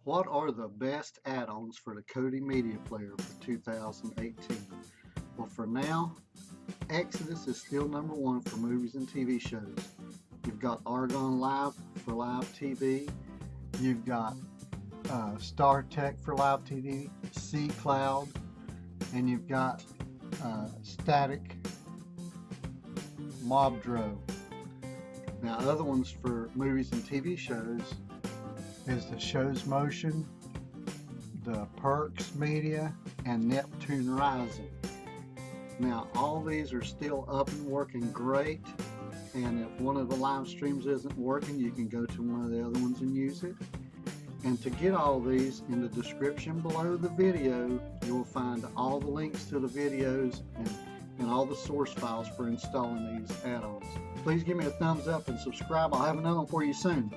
What are the best add-ons for the Kodi Media Player for 2018? Well, for now, Exodus is still #1 for movies and TV shows. You've got Argon Live for live TV. You've got StarTech for live TV, C Cloud, and you've got Static Mobdro. Now, other ones for movies and TV shows is the Show's Motion, the Perks Media, and Neptune Rising. Now, all these are still up and working great, and if one of the live streams isn't working, you can go to one of the other ones and use it. And to get all these, in the description below the video, you will find all the links to the videos and all the source files for installing these add-ons. Please give me a thumbs up and subscribe. I'll have another one for you soon.